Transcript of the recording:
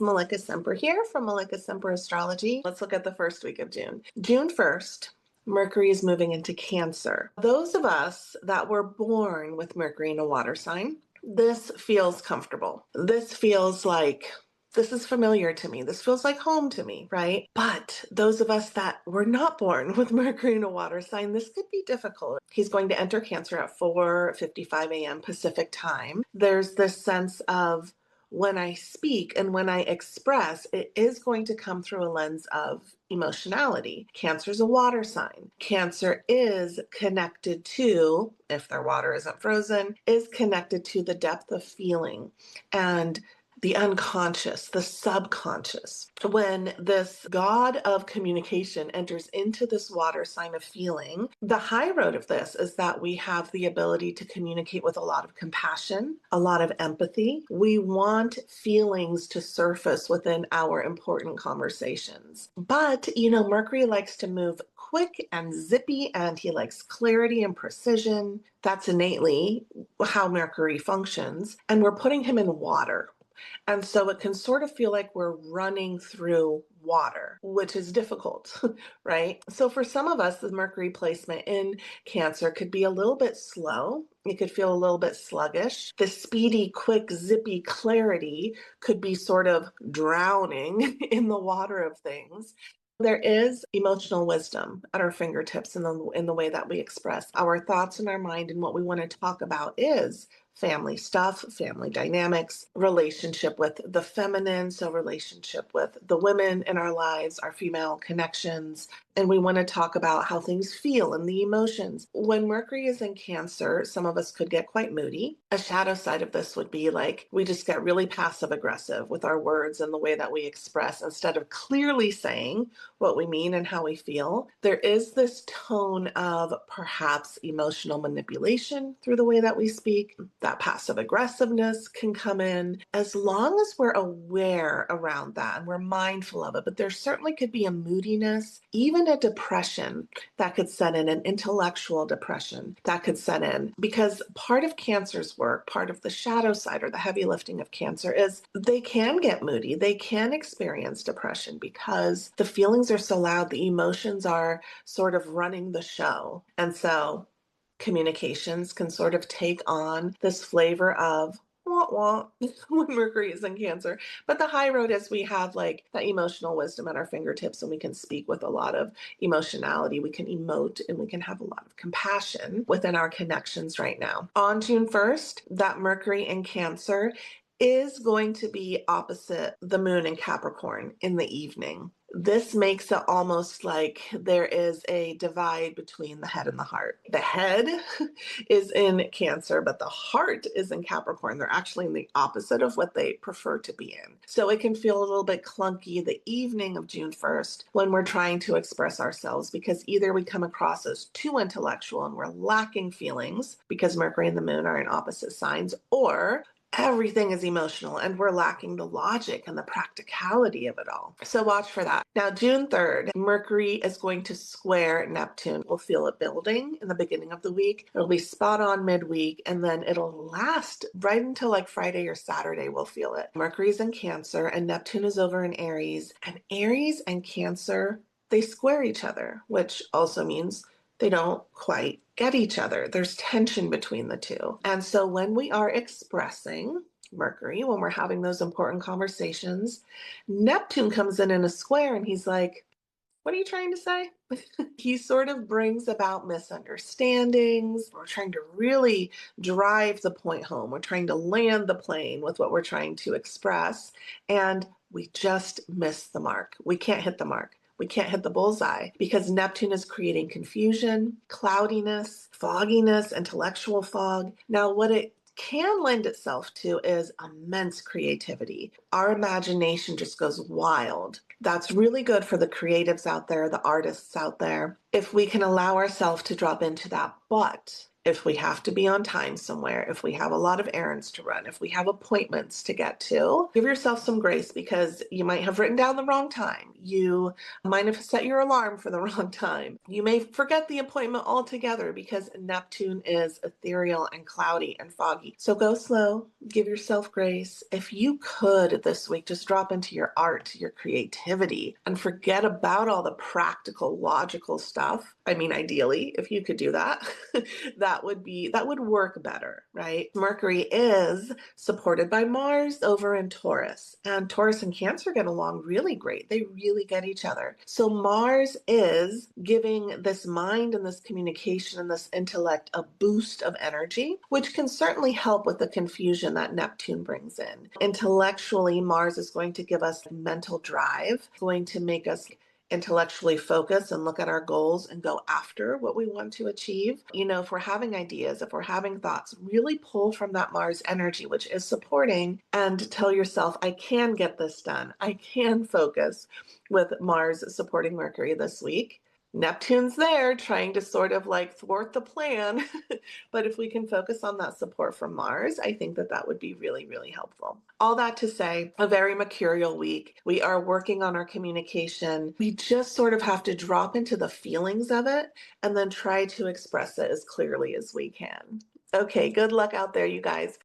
Malika Semper here from Malika Semper Astrology. Let's look at the first week of June. June 1st, Mercury is moving into Cancer. Those of us that were born with Mercury in a water sign, this feels comfortable. This feels like this is familiar to me. This feels like home to me, right? But those of us that were not born with Mercury in a water sign, this could be difficult. He's going to enter Cancer at 4:55 a.m. Pacific time. There's this sense of when I speak and when I express, it is going to come through a lens of emotionality. Cancer is a water sign. Cancer is connected to, if their water isn't frozen, is connected to the depth of feeling and the unconscious, the subconscious. When this god of communication enters into this water sign of feeling, the high road of this is that we have the ability to communicate with a lot of compassion, a lot of empathy. We want feelings to surface within our important conversations. But, Mercury likes to move quick and zippy, and he likes clarity and precision. That's innately how Mercury functions. And we're putting him in water. And so it can sort of feel like we're running through water, which is difficult, right? So for some of us, the Mercury placement in Cancer could be a little bit slow. It could feel a little bit sluggish. The speedy, quick, zippy clarity could be sort of drowning in the water of things. There is emotional wisdom at our fingertips in the way that we express our thoughts in our mind, and what we want to talk about is family stuff, family dynamics, relationship with the feminine, so relationship with the women in our lives, our female connections. And we want to talk about how things feel and the emotions. When Mercury is in Cancer, some of us could get quite moody. A shadow side of this would be like we just get really passive aggressive with our words and the way that we express instead of clearly saying what we mean and how we feel. There is this tone of perhaps emotional manipulation through the way that we speak. That passive aggressiveness can come in as long as we're aware around that and we're mindful of it. But there certainly could be a moodiness, even a depression that could set in, an intellectual depression that could set in. Because part of Cancer's work, part of the shadow side or the heavy lifting of Cancer is they can get moody. They can experience depression because the feelings are so loud. The emotions are sort of running the show. And so communications can sort of take on this flavor of wah when Mercury is in Cancer. But the high road is we have like that emotional wisdom at our fingertips and we can speak with a lot of emotionality. We can emote and we can have a lot of compassion within our connections right now. On June 1st, that Mercury in Cancer is going to be opposite the moon in Capricorn in the evening. This makes it almost like there is a divide between the head and the heart. The head is in Cancer, but the heart is in Capricorn. They're actually in the opposite of what they prefer to be in. So it can feel a little bit clunky the evening of June 1st when we're trying to express ourselves, because either we come across as too intellectual and we're lacking feelings because Mercury and the moon are in opposite signs, or everything is emotional and we're lacking the logic and the practicality of it all. So watch for that. Now, June 3rd, Mercury is going to square Neptune. We'll feel it building in the beginning of the week. It'll be spot on midweek, and then it'll last right until like Friday or Saturday. We'll feel it. Mercury's in Cancer and Neptune is over in Aries. And Aries and Cancer, they square each other, which also means they don't quite get each other. There's tension between the two. And so when we are expressing Mercury, when we're having those important conversations, Neptune comes in a square and he's like, what are you trying to say? He sort of brings about misunderstandings. We're trying to really drive the point home. We're trying to land the plane with what we're trying to express. And we just miss the mark. We can't hit the mark. We can't hit the bullseye because Neptune is creating confusion, cloudiness, fogginess, intellectual fog. Now, what it can lend itself to is immense creativity. Our imagination just goes wild. That's really good for the creatives out there, the artists out there, if we can allow ourselves to drop into that. But if we have to be on time somewhere, if we have a lot of errands to run, if we have appointments to get to, give yourself some grace because you might have written down the wrong time. You might have set your alarm for the wrong time. You may forget the appointment altogether because Neptune is ethereal and cloudy and foggy. So go slow, give yourself grace. If you could this week, just drop into your art, your creativity, and forget about all the practical, logical stuff. I mean, ideally, if you could do that, that would work better, right? Mercury is supported by Mars over in Taurus, and Taurus and Cancer get along really great. They really get each other. So Mars is giving this mind and this communication and this intellect a boost of energy, which can certainly help with the confusion that Neptune brings in. Intellectually, Mars is going to give us mental drive, going to make us intellectually focus and look at our goals and go after what we want to achieve. You know, if we're having ideas, if we're having thoughts, really pull from that Mars energy, which is supporting, and tell yourself, I can get this done. I can focus with Mars supporting Mercury this week. Neptune's there trying to sort of like thwart the plan. But if we can focus on that support from Mars, I think that that would be really, really helpful. All that to say, a very mercurial week. We are working on our communication. We just sort of have to drop into the feelings of it and then try to express it as clearly as we can. Okay, good luck out there, you guys.